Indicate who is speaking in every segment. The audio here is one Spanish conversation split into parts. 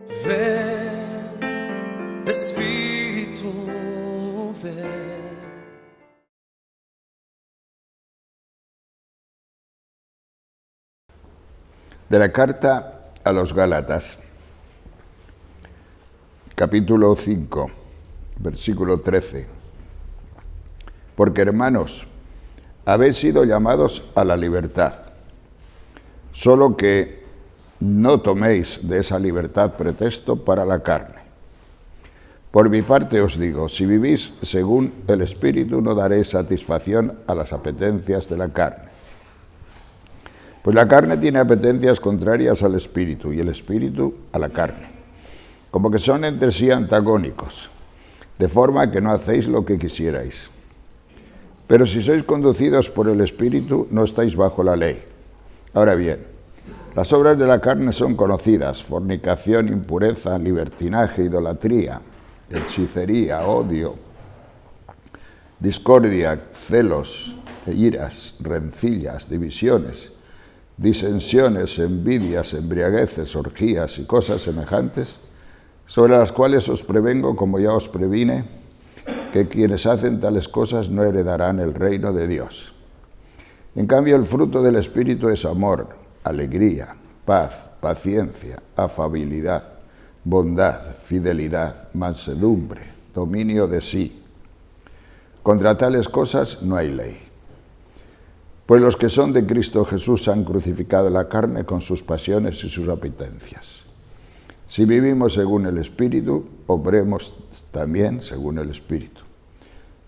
Speaker 1: Ven, Espíritu, ven.
Speaker 2: De la carta a los Gálatas, capítulo 5, versículo 13. Porque, hermanos, habéis sido llamados a la libertad, solo que no toméis de esa libertad pretexto para la carne. Por mi parte os digo, si vivís según el Espíritu, no daréis satisfacción a las apetencias de la carne. Pues la carne tiene apetencias contrarias al Espíritu y el Espíritu a la carne, como que son entre sí antagónicos, de forma que no hacéis lo que quisierais. Pero si sois conducidos por el Espíritu, no estáis bajo la ley. Ahora bien, las obras de la carne son conocidas: fornicación, impureza, libertinaje, idolatría, hechicería, odio, discordia, celos, iras, rencillas, divisiones, disensiones, envidias, embriagueces, orgías y cosas semejantes, sobre las cuales os prevengo, como ya os previne, que quienes hacen tales cosas no heredarán el reino de Dios. En cambio, el fruto del Espíritu es amor, alegría, paz, paciencia, afabilidad, bondad, fidelidad, mansedumbre, dominio de sí. Contra tales cosas no hay ley. Pues los que son de Cristo Jesús han crucificado la carne con sus pasiones y sus apetencias. Si vivimos según el Espíritu, obremos también según el Espíritu.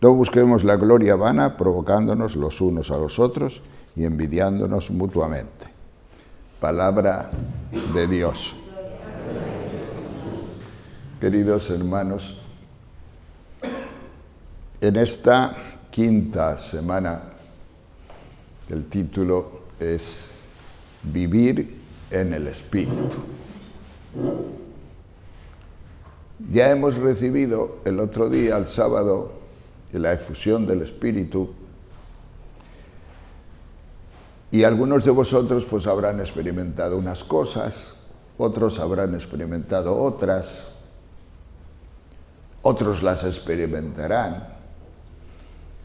Speaker 2: No busquemos la gloria vana, provocándonos los unos a los otros y envidiándonos mutuamente. Palabra de Dios. Queridos hermanos, en esta quinta semana, el título es Vivir en el Espíritu. Ya hemos recibido el otro día, el sábado, la efusión del Espíritu, y algunos de vosotros pues habrán experimentado unas cosas, otros habrán experimentado otras, otros las experimentarán.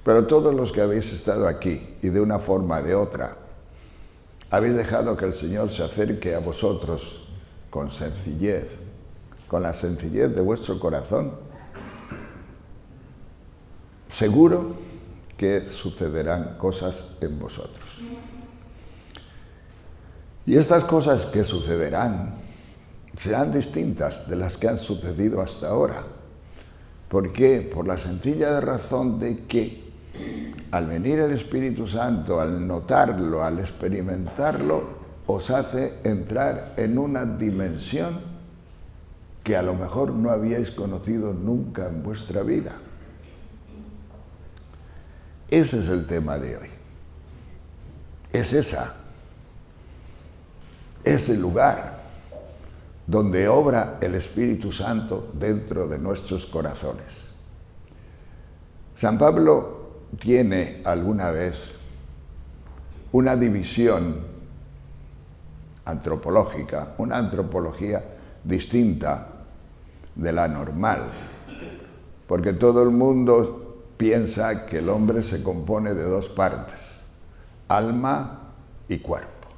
Speaker 2: Pero todos los que habéis estado aquí y de una forma o de otra, habéis dejado que el Señor se acerque a vosotros con sencillez, con la sencillez de vuestro corazón, seguro que sucederán cosas en vosotros. Y estas cosas que sucederán serán distintas de las que han sucedido hasta ahora. ¿Por qué? Por la sencilla razón de que al venir el Espíritu Santo, al notarlo, al experimentarlo, os hace entrar en una dimensión que a lo mejor no habíais conocido nunca en vuestra vida. Ese es el tema de hoy. Es ese lugar donde obra el Espíritu Santo dentro de nuestros corazones. San Pablo tiene alguna vez una división antropológica, una antropología distinta de la normal, porque todo el mundo piensa que el hombre se compone de dos partes: alma y cuerpo,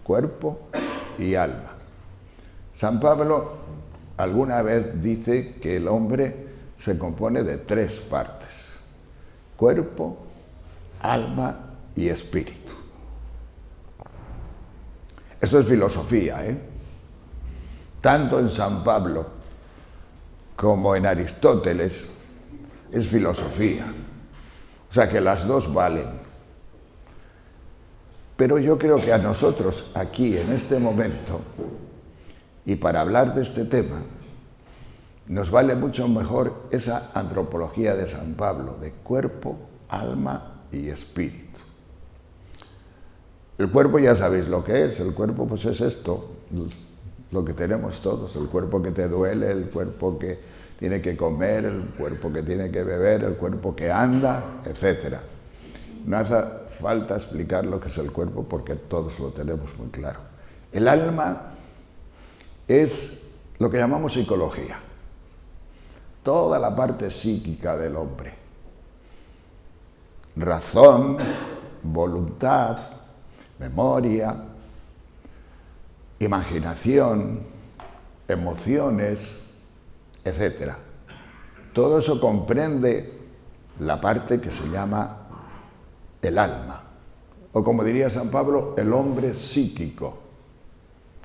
Speaker 2: cuerpo y alma. San Pablo alguna vez dice que el hombre se compone de tres partes: cuerpo, alma y espíritu. Esto es filosofía, Tanto en San Pablo como en Aristóteles es filosofía. O sea que las dos valen. Pero yo creo que a nosotros aquí, en este momento, y para hablar de este tema, nos vale mucho mejor esa antropología de San Pablo, de cuerpo, alma y espíritu. El cuerpo ya sabéis lo que es. El cuerpo pues es esto, lo que tenemos todos: el cuerpo que te duele, el cuerpo que tiene que comer, el cuerpo que tiene que beber, el cuerpo que anda, etc. No hace falta explicar lo que es el cuerpo porque todos lo tenemos muy claro. El alma es lo que llamamos psicología, toda la parte psíquica del hombre. Razón, voluntad, memoria, imaginación, emociones, etc. Todo eso comprende la parte que se llama el alma, o como diría San Pablo, el hombre psíquico,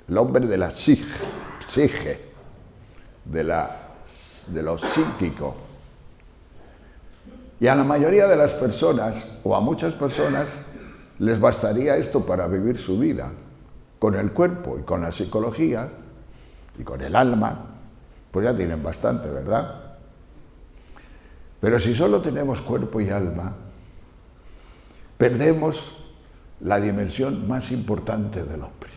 Speaker 2: el hombre de la psique, de lo psíquico. Y a la mayoría de las personas, o a muchas personas, les bastaría esto para vivir su vida. Con el cuerpo y con la psicología y con el alma, pues ya tienen bastante, ¿verdad? Pero si solo tenemos cuerpo y alma, perdemos la dimensión más importante del hombre.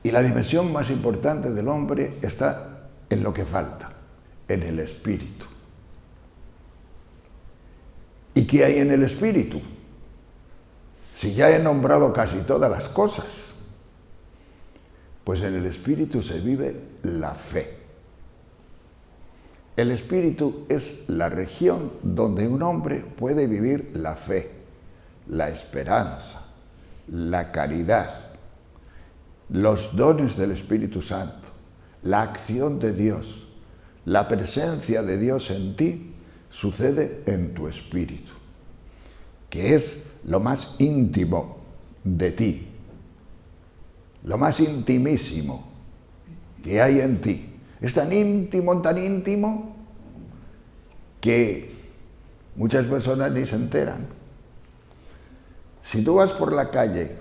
Speaker 2: Y la dimensión más importante del hombre está en lo que falta, en el espíritu. ¿Y qué hay en el espíritu? Si ya he nombrado casi todas las cosas, pues en el espíritu se vive la fe. El espíritu es la región donde un hombre puede vivir la fe, la esperanza, la caridad, los dones del Espíritu Santo, la acción de Dios, la presencia de Dios en ti sucede en tu espíritu, que es lo más íntimo de ti, lo más intimísimo que hay en ti. Es tan íntimo, que muchas personas ni se enteran. Si tú vas por la calle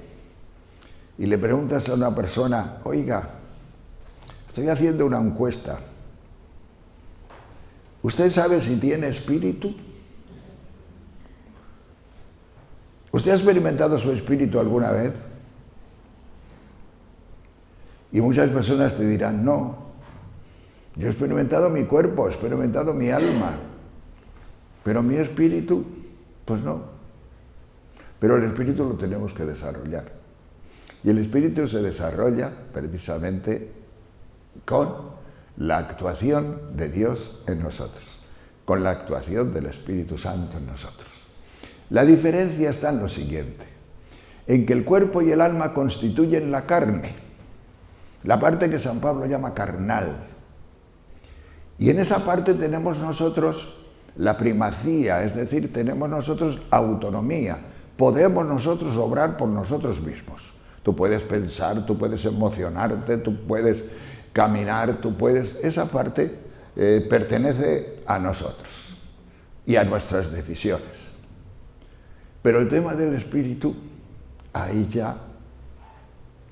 Speaker 2: y le preguntas a una persona, oiga, estoy haciendo una encuesta, ¿usted sabe si tiene espíritu? ¿Usted ha experimentado su espíritu alguna vez? Y muchas personas te dirán, no, yo he experimentado mi cuerpo, he experimentado mi alma, pero mi espíritu, pues no. Pero el espíritu lo tenemos que desarrollar. Y el espíritu se desarrolla precisamente con la actuación de Dios en nosotros, con la actuación del Espíritu Santo en nosotros. La diferencia está en lo siguiente, en que el cuerpo y el alma constituyen la carne, la parte que San Pablo llama carnal. Y en esa parte tenemos nosotros la primacía, es decir, tenemos nosotros autonomía, podemos nosotros obrar por nosotros mismos. Tú puedes pensar, tú puedes emocionarte, tú puedes caminar, esa parte pertenece a nosotros y a nuestras decisiones. Pero el tema del espíritu, ahí ya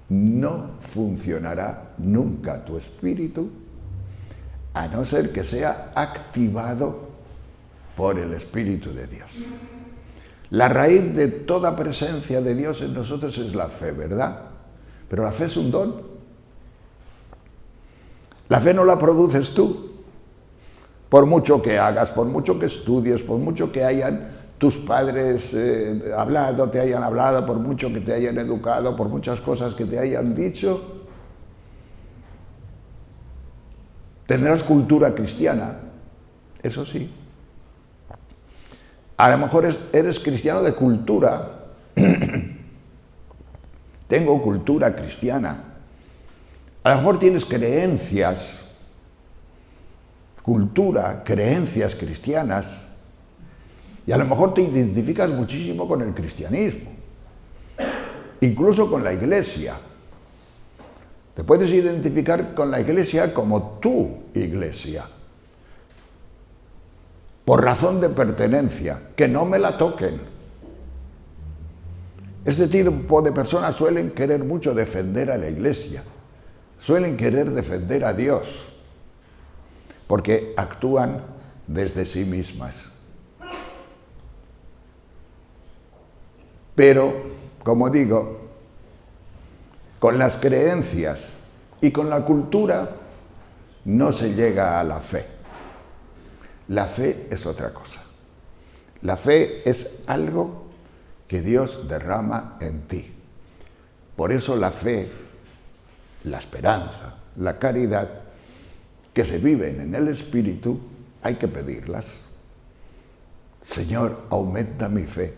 Speaker 2: no funcionará nunca tu espíritu, a no ser que sea activado por el Espíritu de Dios. La raíz de toda presencia de Dios en nosotros es la fe, ¿verdad? Pero la fe es un don. La fe no la produces tú. Por mucho que hagas, por mucho que estudies, por mucho que hayan tus padres te hayan hablado, por mucho que te hayan educado, por muchas cosas que te hayan dicho, tendrás cultura cristiana, eso sí. A lo mejor eres cristiano de cultura. Tengo cultura cristiana. A lo mejor tienes creencias, cultura, creencias cristianas, y a lo mejor te identificas muchísimo con el cristianismo, incluso con la Iglesia. Te puedes identificar con la Iglesia como tu Iglesia, por razón de pertenencia, que no me la toquen. Este tipo de personas suelen querer mucho defender a la Iglesia, suelen querer defender a Dios, porque actúan desde sí mismas. Pero, como digo, con las creencias y con la cultura no se llega a la fe. La fe es otra cosa. La fe es algo que Dios derrama en ti. Por eso la fe la esperanza, la caridad, que se viven en el Espíritu, hay que pedirlas. Señor, aumenta mi fe.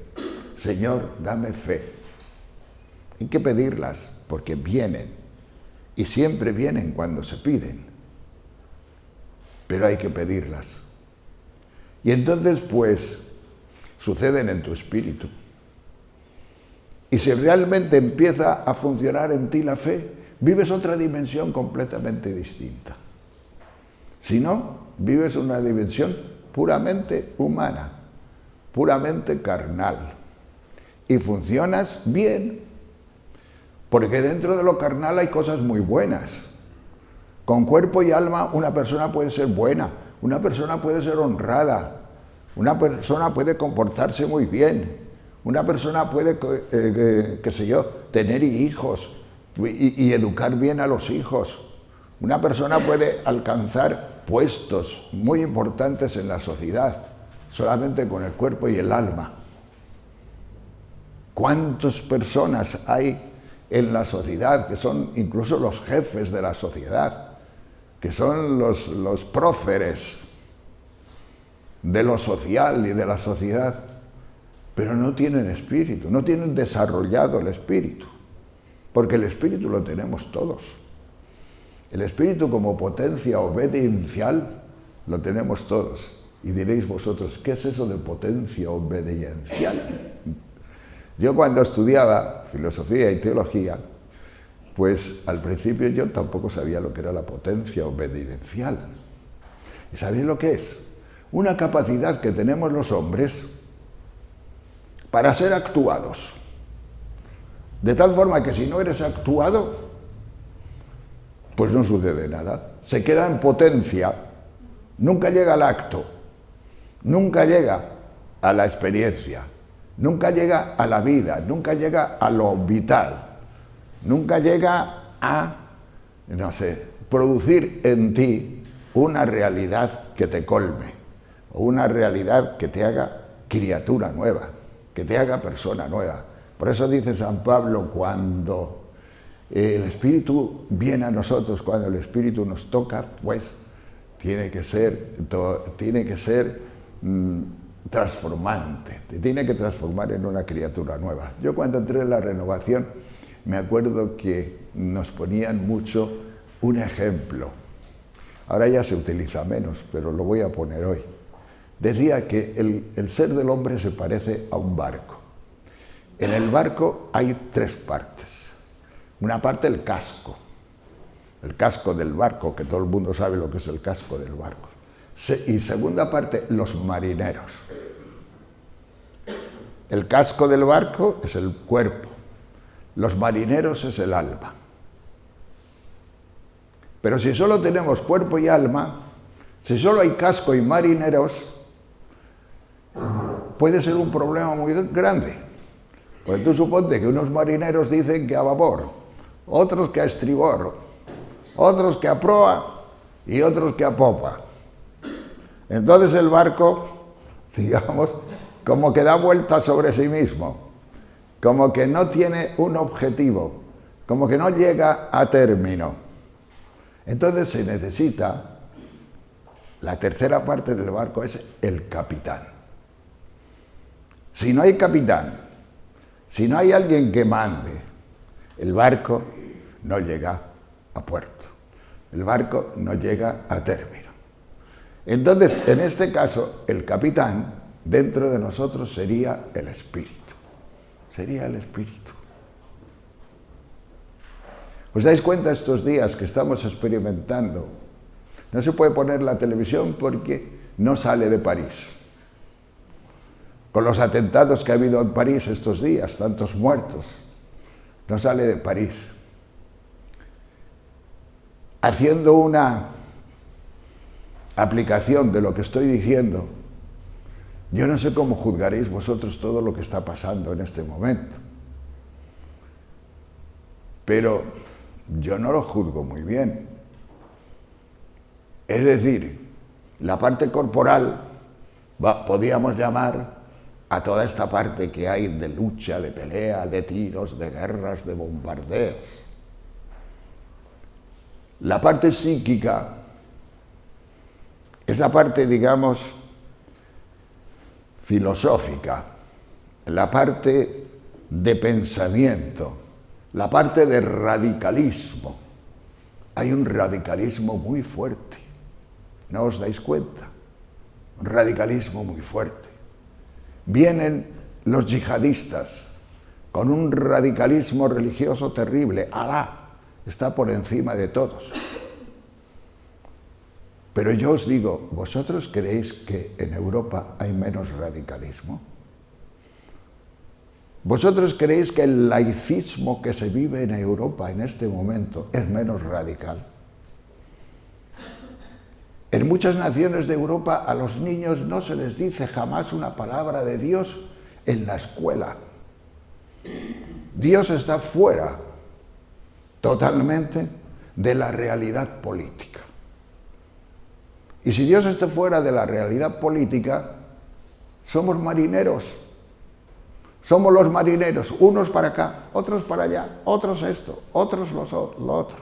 Speaker 2: Señor, dame fe. Hay que pedirlas porque vienen, y siempre vienen cuando se piden, pero hay que pedirlas. Y entonces, pues, suceden en tu espíritu. Y si realmente empieza a funcionar en ti la fe, vives otra dimensión completamente distinta. Si no, vives una dimensión puramente humana, puramente carnal. Y funcionas bien, porque dentro de lo carnal hay cosas muy buenas. Con cuerpo y alma una persona puede ser buena, una persona puede ser honrada, una persona puede comportarse muy bien, una persona puede, qué sé yo, tener hijos y educar bien a los hijos. Una persona puede alcanzar puestos muy importantes en la sociedad, solamente con el cuerpo y el alma. ¿Cuántas personas hay en la sociedad que son incluso los jefes de la sociedad, que son los próceres de lo social y de la sociedad, pero no tienen espíritu, no tienen desarrollado el espíritu, porque el espíritu lo tenemos todos. El espíritu como potencia obediencial lo tenemos todos. Y diréis vosotros, ¿qué es eso de potencia obediencial? Yo cuando estudiaba filosofía y teología, pues al principio yo tampoco sabía lo que era la potencia obediencial. ¿Y sabéis lo que es? Una capacidad que tenemos los hombres para ser actuados. De tal forma que si no eres actuado, pues no sucede nada. Se queda en potencia, nunca llega al acto, nunca llega a la experiencia, nunca llega a la vida, nunca llega a lo vital, nunca llega a, no sé, producir en ti una realidad que te colme, o una realidad que te haga criatura nueva, que te haga persona nueva. Por eso dice San Pablo, cuando el Espíritu viene a nosotros, cuando el Espíritu nos toca, pues tiene que ser transformante, te tiene que transformar en una criatura nueva. Yo cuando entré en la renovación me acuerdo que nos ponían mucho un ejemplo. Ahora ya se utiliza menos, pero lo voy a poner hoy. Decía que el ser del hombre se parece a un barco. En el barco hay tres partes. Una parte, el casco del barco, que todo el mundo sabe lo que es el casco del barco. Y segunda parte, los marineros. El casco del barco es el cuerpo, los marineros es el alma. Pero si solo tenemos cuerpo y alma, si solo hay casco y marineros, puede ser un problema muy grande. Porque tú suponte que unos marineros dicen que a babor, otros que a estribor, otros que a proa y otros que a popa. Entonces el barco, digamos, como que da vueltas sobre sí mismo, como que no tiene un objetivo, como que no llega a término. Entonces se necesita, la tercera parte del barco es el capitán. Si no hay capitán, si no hay alguien que mande, el barco no llega a puerto, el barco no llega a término. Entonces, en este caso, el capitán dentro de nosotros sería el espíritu. Sería el espíritu. ¿Os dais cuenta estos días que estamos experimentando? No se puede poner la televisión porque no sale de París. Con los atentados que ha habido en París estos días, tantos muertos, no sale de París. Haciendo una aplicación de lo que estoy diciendo, yo no sé cómo juzgaréis vosotros todo lo que está pasando en este momento, pero yo no lo juzgo muy bien. Es decir, la parte corporal podríamos llamar a toda esta parte que hay de lucha, de pelea, de tiros, de guerras, de bombardeos. La parte psíquica es la parte, digamos, filosófica, la parte de pensamiento, la parte de radicalismo. Hay un radicalismo muy fuerte, ¿no os dais cuenta? Un radicalismo muy fuerte. Vienen los yihadistas con un radicalismo religioso terrible. Alá está por encima de todos. Pero yo os digo, ¿vosotros creéis que en Europa hay menos radicalismo? ¿Vosotros creéis que el laicismo que se vive en Europa en este momento es menos radical? En muchas naciones de Europa a los niños no se les dice jamás una palabra de Dios en la escuela. Dios está fuera totalmente de la realidad política. Y si Dios está fuera de la realidad política, somos marineros. Somos los marineros, unos para acá, otros para allá, otros esto, otros lo otro.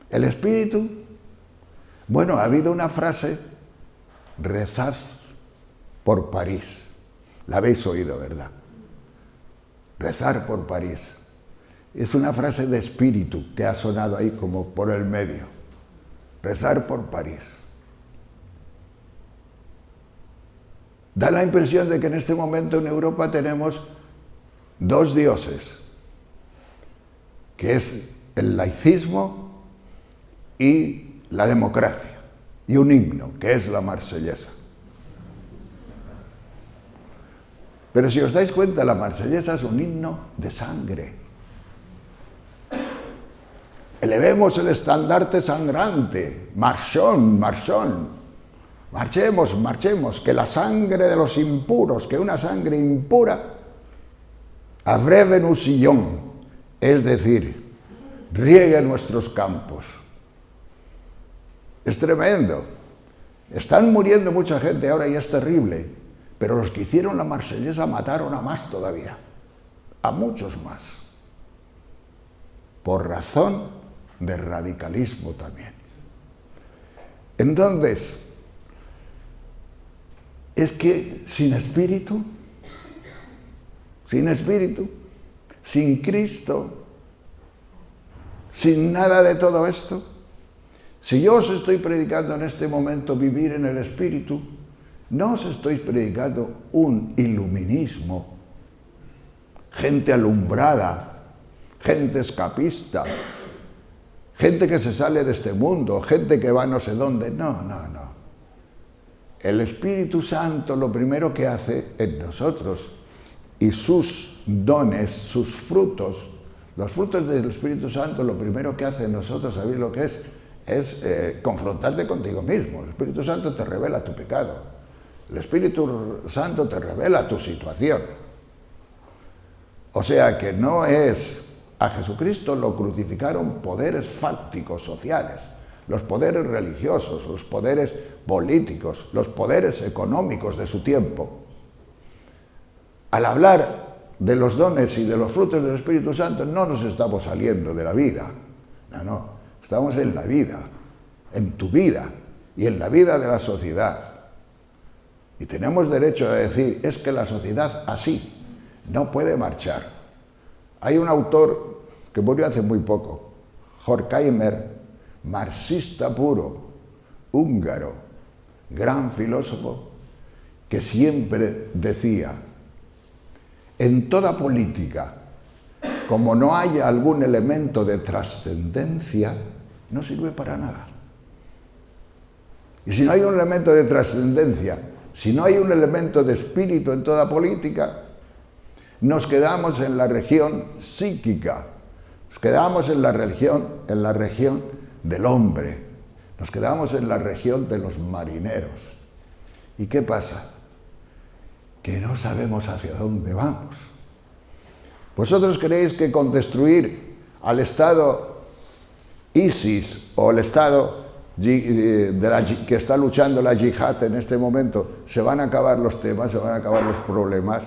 Speaker 2: El espíritu, bueno, ha habido una frase, rezad por París. La habéis oído, ¿verdad? Rezar por París. Es una frase de espíritu que ha sonado ahí como por el medio. Rezar por París. Da la impresión de que en este momento en Europa tenemos dos dioses, que es el laicismo y la democracia, y un himno, que es la Marsellesa. Pero si os dais cuenta, la Marsellesa es un himno de sangre. Elevemos el estandarte sangrante, marchón, marchón. Marchemos, marchemos, que la sangre de los impuros, que una sangre impura, abreve un sillón, es decir, riegue nuestros campos. Es tremendo. Están muriendo mucha gente ahora y es terrible, pero los que hicieron la Marsellesa mataron a más todavía, a muchos más, por razón de radicalismo también. Entonces, es que sin espíritu, sin Cristo, sin nada de todo esto, si yo os estoy predicando en este momento vivir en el espíritu, no os estoy predicando un iluminismo, gente alumbrada, gente escapista, gente que se sale de este mundo, gente que va no sé dónde. No, no, no. El Espíritu Santo lo primero que hace en nosotros y sus dones, sus frutos, los frutos del Espíritu Santo, lo primero que hace en nosotros, ¿sabéis lo que es? Es confrontarte contigo mismo. El Espíritu Santo te revela tu pecado. El Espíritu Santo te revela tu situación. O sea que no es... A Jesucristo lo crucificaron poderes fácticos sociales, los poderes religiosos, los poderes políticos, los poderes económicos de su tiempo. Al hablar de los dones y de los frutos del Espíritu Santo no nos estamos saliendo de la vida, no, estamos en la vida, en tu vida y en la vida de la sociedad. Y tenemos derecho a decir, es que la sociedad así no puede marchar. Hay un autor que murió hace muy poco, Horkheimer, marxista puro, húngaro, gran filósofo, que siempre decía, en toda política, como no haya algún elemento de trascendencia, no sirve para nada. Y si no hay un elemento de trascendencia, si no hay un elemento de espíritu en toda política, nos quedamos en la región psíquica, nos quedamos en la región del hombre, nos quedamos en la región de los marineros. ¿Y qué pasa? Que no sabemos hacia dónde vamos. ¿Vosotros creéis que con destruir al Estado ISIS o el Estado que está luchando la yihad en este momento se van a acabar los temas, se van a acabar los problemas?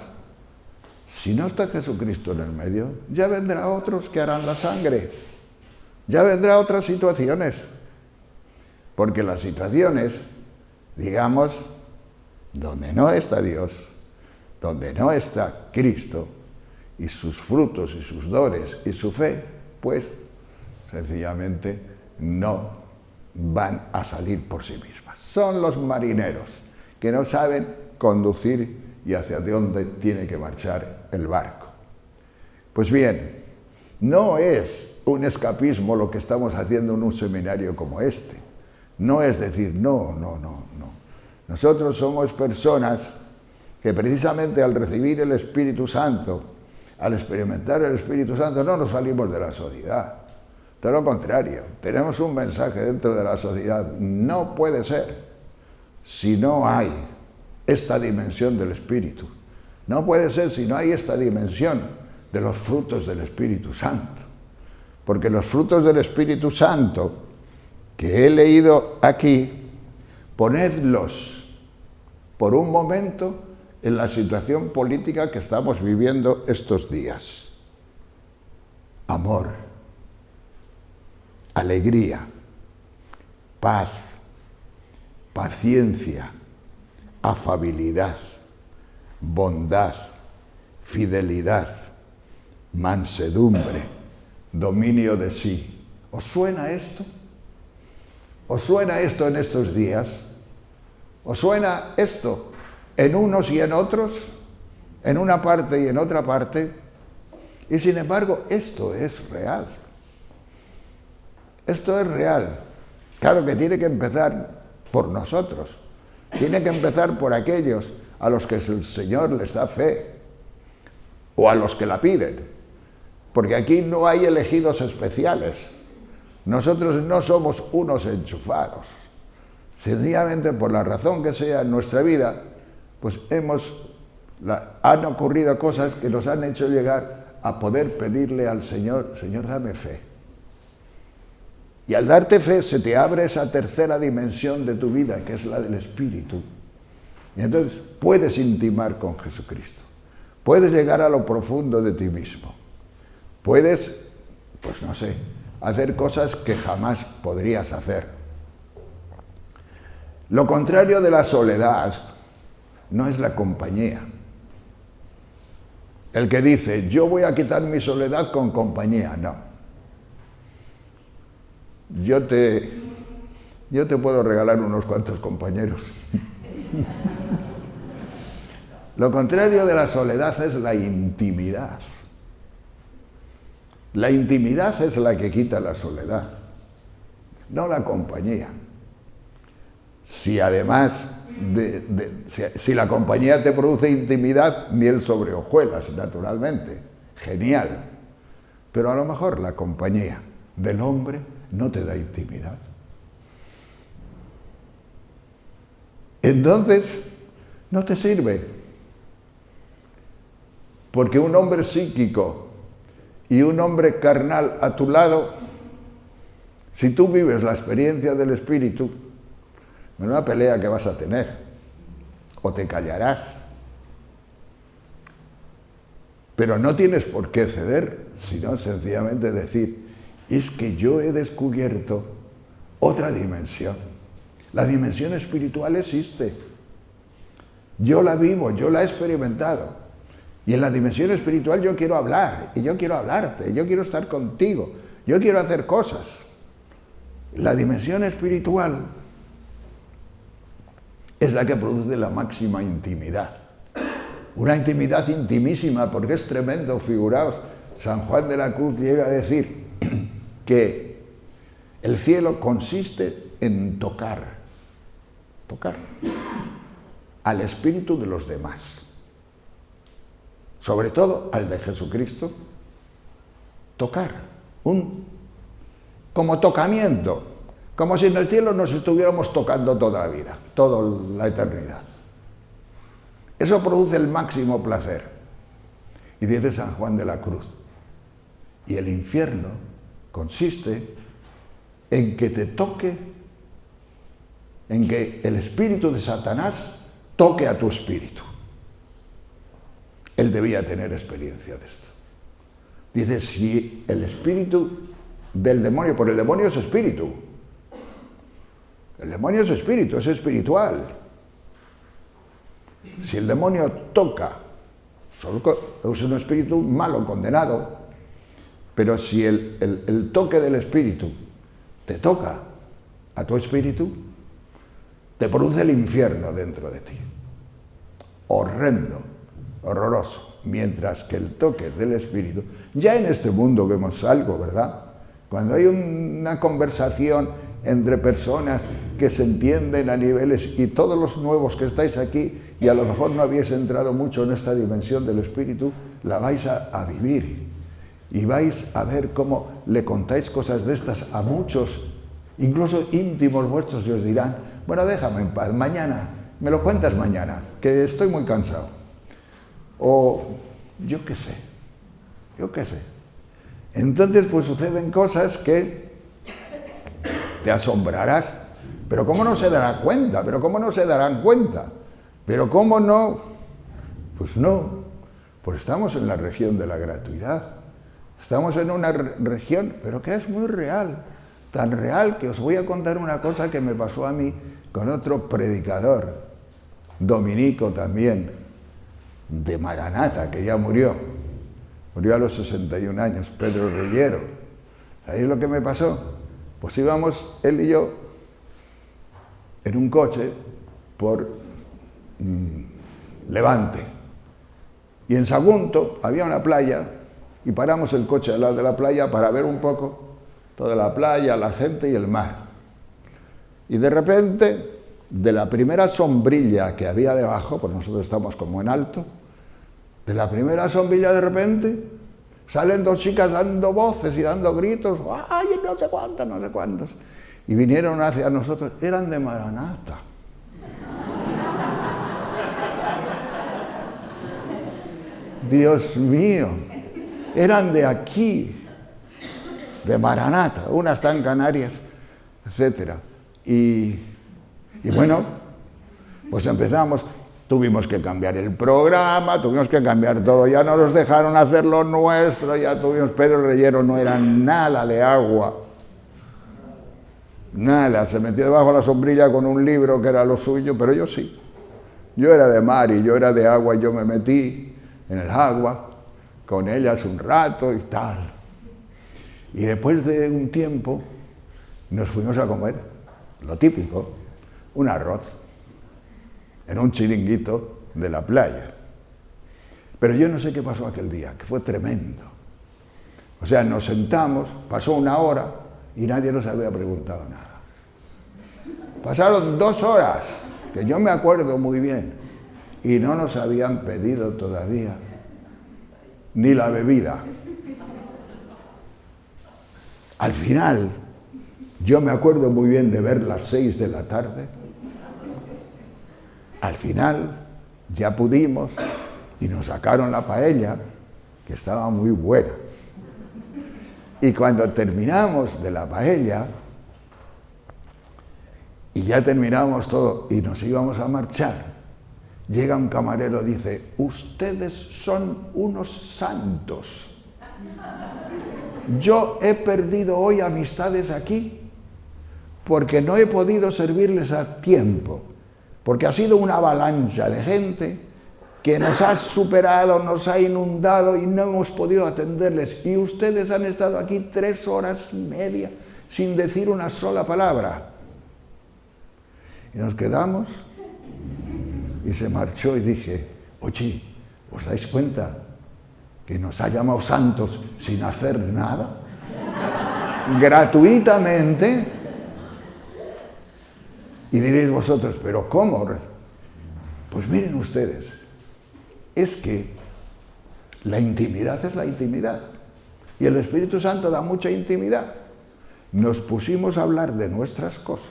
Speaker 2: Si no está Jesucristo en el medio, ya vendrán otros que harán la sangre. Ya vendrá otras situaciones, porque las situaciones, digamos, donde no está Dios, donde no está Cristo, y sus frutos y sus dones y su fe, pues sencillamente no van a salir por sí mismas. Son los marineros que no saben conducir y hacia dónde tiene que marchar el barco. Pues bien, no es un escapismo lo que estamos haciendo en un seminario como este. No es decir, no. Nosotros somos personas que precisamente al recibir el Espíritu Santo, al experimentar el Espíritu Santo, no nos salimos de la sociedad. Todo lo contrario, tenemos un mensaje dentro de la sociedad. No puede ser si no hay esta dimensión del Espíritu. No puede ser si no hay esta dimensión de los frutos del Espíritu Santo. Porque los frutos del Espíritu Santo que he leído aquí, ponedlos por un momento en la situación política que estamos viviendo estos días. Amor, alegría, paz, paciencia, afabilidad, bondad, fidelidad, mansedumbre, dominio de sí. ¿Os suena esto? ¿Os suena esto en estos días? ¿Os suena esto en unos y en otros? ¿En una parte y en otra parte? Y sin embargo, esto es real. Esto es real. Claro que tiene que empezar por nosotros. Tiene que empezar por aquellos a los que el Señor les da fe o a los que la piden. Porque aquí no hay elegidos especiales. Nosotros no somos unos enchufados. Sencillamente, por la razón que sea en nuestra vida, pues han ocurrido cosas que nos han hecho llegar a poder pedirle al Señor, Señor, dame fe. Y al darte fe se te abre esa tercera dimensión de tu vida, que es la del Espíritu. Y entonces puedes intimar con Jesucristo. Puedes llegar a lo profundo de ti mismo. Puedes, pues no sé, hacer cosas que jamás podrías hacer. Lo contrario de la soledad no es la compañía. El que dice, yo voy a quitar mi soledad con compañía, no. Yo te puedo regalar unos cuantos compañeros. Lo contrario de la soledad es la intimidad. La intimidad es la que quita la soledad, no la compañía. Si además, si la compañía te produce intimidad, miel sobre hojuelas, naturalmente, genial. Pero a lo mejor la compañía del hombre no te da intimidad. Entonces, no te sirve. Porque un hombre psíquico y un hombre carnal a tu lado, si tú vives la experiencia del Espíritu, menuda pelea que vas a tener, o te callarás. Pero no tienes por qué ceder, sino sencillamente decir, es que yo he descubierto otra dimensión. La dimensión espiritual existe. Yo la vivo, yo la he experimentado. Y en la dimensión espiritual yo quiero hablar, y yo quiero hablarte, yo quiero estar contigo, yo quiero hacer cosas. La dimensión espiritual es la que produce la máxima intimidad. Una intimidad intimísima, porque es tremendo, figuraos, San Juan de la Cruz llega a decir que el cielo consiste en tocar al espíritu de los demás. Sobre todo al de Jesucristo, tocar, como tocamiento, como si en el cielo nos estuviéramos tocando toda la vida, toda la eternidad. Eso produce el máximo placer. Y dice San Juan de la Cruz, y el infierno consiste en que te toque, en que el espíritu de Satanás toque a tu espíritu. Él debía tener experiencia de esto. Dice, si el espíritu del demonio, porque el demonio es espíritu. El demonio es espíritu, es espiritual. Si el demonio toca, es un espíritu malo, condenado, pero si el toque del espíritu te toca a tu espíritu, te produce el infierno dentro de ti. Horrendo, horroroso. Mientras que el toque del espíritu, ya en este mundo vemos algo, ¿verdad? Cuando hay una conversación entre personas que se entienden a niveles, y todos los nuevos que estáis aquí, y a lo mejor no habéis entrado mucho en esta dimensión del espíritu, la vais a vivir. Y vais a ver cómo le contáis cosas de estas a muchos, incluso íntimos vuestros, y os dirán, bueno, déjame en paz, mañana, me lo cuentas mañana, que estoy muy cansado. O yo qué sé. Entonces pues suceden cosas que te asombrarás. Pero ¿cómo no se darán cuenta? ¿Pero cómo no se darán cuenta? ¿Pero cómo no? Pues no, pues estamos en la región de la gratuidad. Estamos en una región, pero que es muy real, tan real que os voy a contar una cosa que me pasó a mí con otro predicador, dominico también, de Maranata, que ya murió a los 61 años, Pedro Reyero. ¿Sabéis lo que me pasó? Pues íbamos él y yo en un coche por Levante, y en Sagunto había una playa, y paramos el coche al lado de la playa para ver un poco toda la playa, la gente y el mar. Y de repente, de la primera sombrilla que había debajo, pues nosotros estamos como en alto, de la primera sombrilla de repente salen dos chicas dando voces y dando gritos, ¡ay, no sé cuántos! Y vinieron hacia nosotros, eran de Maranata. Dios mío, eran de aquí, de Maranata, una está en Canarias, etc. Y bueno, pues empezamos, tuvimos que cambiar el programa, tuvimos que cambiar todo, ya no nos dejaron hacer lo nuestro, ya tuvimos, Pedro Reyero no era nada de agua, nada, se metió debajo de la sombrilla con un libro que era lo suyo, pero yo sí, yo era de mar y yo era de agua, y yo me metí en el agua con ellas un rato y tal. Y después de un tiempo nos fuimos a comer, lo típico, un arroz, en un chiringuito de la playa. Pero yo no sé qué pasó aquel día, que fue tremendo. O sea, nos sentamos, pasó una hora y nadie nos había preguntado nada. Pasaron 2 horas, que yo me acuerdo muy bien, y no nos habían pedido todavía ni la bebida. Al final, yo me acuerdo muy bien de ver las 6 de la tarde. Al final, ya pudimos y nos sacaron la paella, que estaba muy buena. Y cuando terminamos de la paella, y ya terminamos todo y nos íbamos a marchar, llega un camarero y dice, ustedes son unos santos. Yo he perdido hoy amistades aquí porque no he podido servirles a tiempo, porque ha sido una avalancha de gente que nos ha superado, nos ha inundado y no hemos podido atenderles. Y ustedes han estado aquí 3 horas y media sin decir una sola palabra. Y nos quedamos y se marchó y dije, oye, ¿os dais cuenta que nos ha llamado santos sin hacer nada? Gratuitamente. Y diréis vosotros, ¿pero cómo? Pues miren ustedes, es que la intimidad es la intimidad. Y el Espíritu Santo da mucha intimidad. Nos pusimos a hablar de nuestras cosas,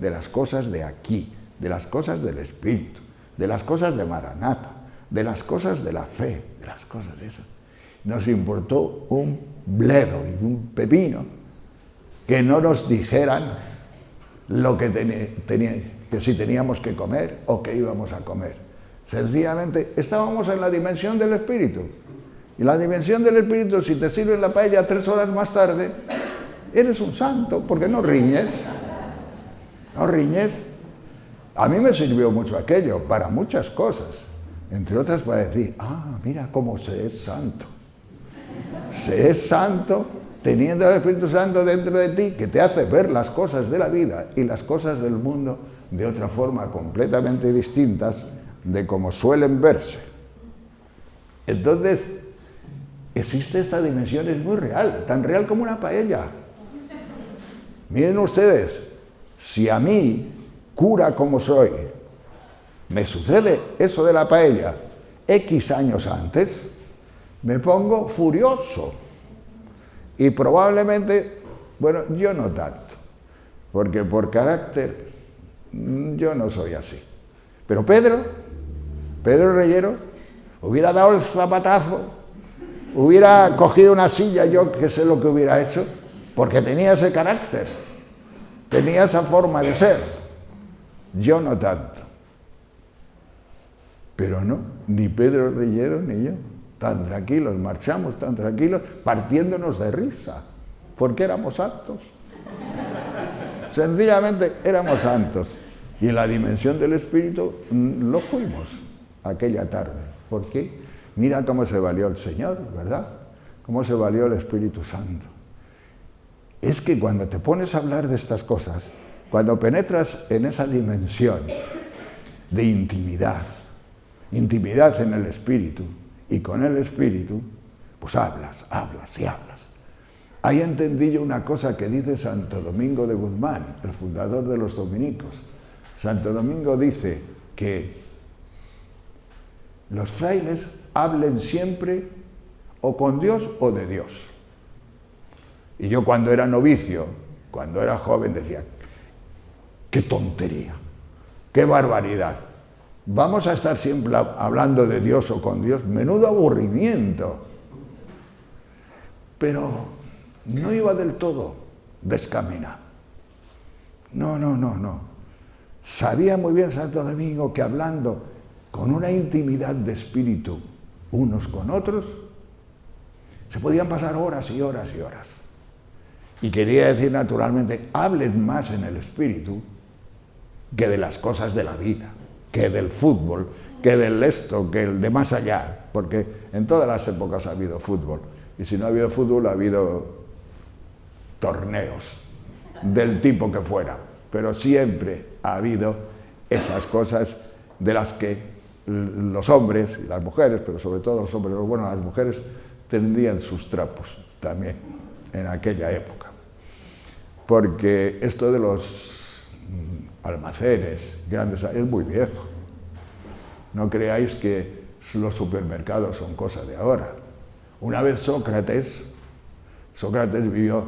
Speaker 2: de las cosas de aquí, de las cosas del Espíritu, de las cosas de Maranata, de las cosas de la fe, de las cosas de esas. Nos importó un bledo y un pepino que no nos dijeran lo que que si teníamos que comer o que íbamos a comer. Sencillamente estábamos en la dimensión del Espíritu. Y la dimensión del Espíritu, si te sirven la paella 3 horas más tarde, Eres un santo, porque no riñes. No riñes. A mí me sirvió mucho aquello, para muchas cosas. Entre otras para decir, mira cómo se es santo. Se es santo teniendo al Espíritu Santo dentro de ti, que te hace ver las cosas de la vida y las cosas del mundo de otra forma completamente distintas de como suelen verse. Entonces, existe esta dimensión, es muy real, tan real como una paella. Miren ustedes, si a mí, cura como soy, me sucede eso de la paella X años antes, me pongo furioso. Y probablemente, bueno, yo no tanto, porque por carácter yo no soy así. Pero Pedro Reyero, hubiera dado el zapatazo, hubiera cogido una silla, yo qué sé lo que hubiera hecho, porque tenía ese carácter, tenía esa forma de ser. Yo no tanto. Pero no, ni Pedro Reyero ni yo. Tan tranquilos, marchamos tan tranquilos, partiéndonos de risa, porque éramos santos. Sencillamente éramos santos. Y en la dimensión del Espíritu lo fuimos aquella tarde. ¿Por qué? Mira cómo se valió el Señor, ¿verdad? Cómo se valió el Espíritu Santo. Es que cuando te pones a hablar de estas cosas, cuando penetras en esa dimensión de intimidad en el Espíritu, y con el Espíritu, pues hablas. Ahí entendí yo una cosa que dice Santo Domingo de Guzmán, el fundador de los dominicos. Santo Domingo dice que los frailes hablen siempre o con Dios o de Dios. Y yo cuando era novicio, cuando era joven, decía, qué tontería, qué barbaridad. Vamos a estar siempre hablando de Dios o con Dios, menudo aburrimiento. Pero no iba del todo descaminado. No. Sabía muy bien Santo Domingo que hablando con una intimidad de espíritu unos con otros, se podían pasar horas y horas y horas. Y quería decir naturalmente, hablen más en el espíritu que de las cosas de la vida, que del fútbol, que del esto, que el de más allá, porque en todas las épocas ha habido fútbol, y si no ha habido fútbol ha habido torneos del tipo que fuera, pero siempre ha habido esas cosas de las que los hombres y las mujeres, pero sobre todo los hombres, bueno, las mujeres tendrían sus trapos también en aquella época, porque esto de los almacenes grandes es muy viejo. No creáis que los supermercados son cosa de ahora. Una vez Sócrates vivió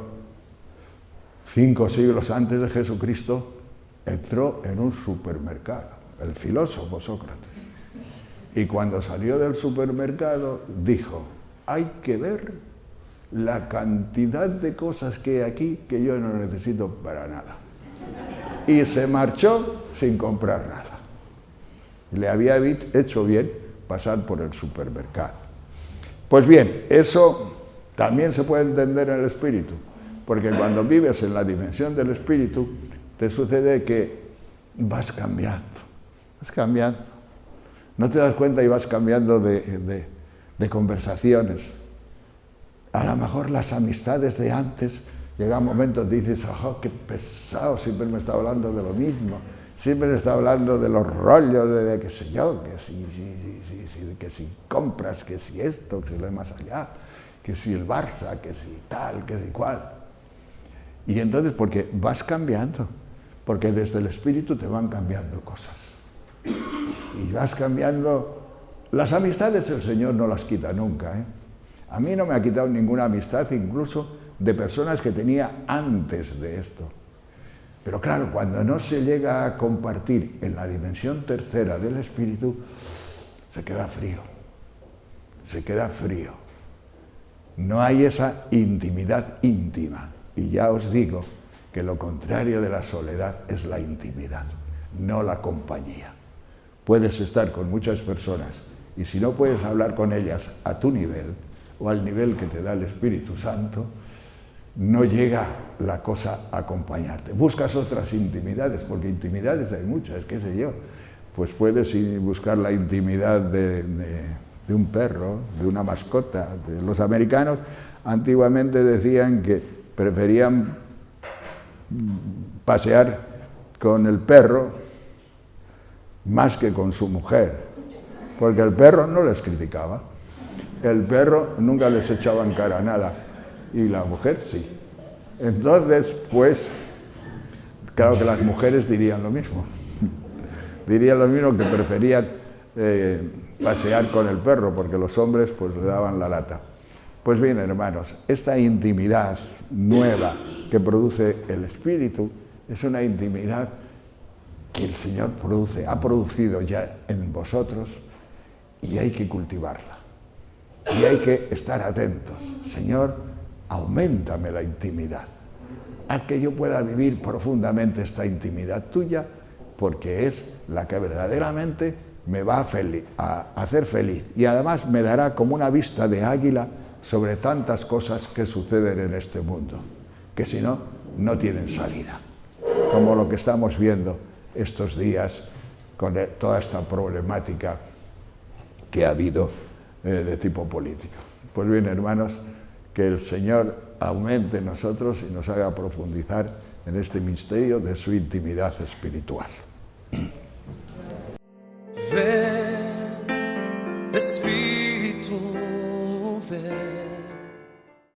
Speaker 2: 5 siglos antes de Jesucristo, entró en un supermercado, el filósofo Sócrates. Y cuando salió del supermercado dijo, hay que ver la cantidad de cosas que hay aquí que yo no necesito para nada. Y se marchó sin comprar nada. Le había hecho bien pasar por el supermercado. Pues bien, eso también se puede entender en el espíritu, porque cuando vives en la dimensión del espíritu, te sucede que vas cambiando. No te das cuenta y vas cambiando de conversaciones. A lo mejor las amistades de antes, llega un momento y dices, qué pesado, siempre me está hablando de lo mismo, siempre me está hablando de los rollos, de qué sé yo, que si compras, que si esto, que si lo de más allá, que si el Barça, que si tal, que si cual. Y entonces, porque vas cambiando, porque desde el espíritu te van cambiando cosas. Y vas cambiando. Las amistades el Señor no las quita nunca, ¿eh? A mí no me ha quitado ninguna amistad, incluso de personas que tenía antes de esto. Pero claro, cuando no se llega a compartir en la dimensión tercera del espíritu, se queda frío. No hay esa intimidad íntima. Y ya os digo que lo contrario de la soledad es la intimidad, no la compañía. Puedes estar con muchas personas y si no puedes hablar con ellas a tu nivel o al nivel que te da el Espíritu Santo, no llega la cosa a acompañarte. Buscas otras intimidades, porque intimidades hay muchas, qué sé yo. Pues puedes buscar la intimidad de un perro, de una mascota. Los americanos antiguamente decían que preferían pasear con el perro más que con su mujer, porque el perro no les criticaba, el perro nunca les echaba en cara nada, y la mujer sí. Entonces, pues, claro que las mujeres dirían lo mismo, que preferían pasear con el perro, porque los hombres pues le daban la lata. Pues bien, hermanos, esta intimidad nueva que produce el Espíritu es una intimidad que el Señor ha producido ya en vosotros, y hay que cultivarla. Y hay que estar atentos. Señor, auméntame la intimidad. Haz que yo pueda vivir profundamente esta intimidad tuya, porque es la que verdaderamente me va a hacer feliz. Y además me dará como una vista de águila sobre tantas cosas que suceden en este mundo, que si no, no tienen salida. Como lo que estamos viendo estos días con toda esta problemática que ha habido de tipo político. Pues bien, hermanos, que el Señor aumente en nosotros y nos haga profundizar en este misterio de su intimidad espiritual.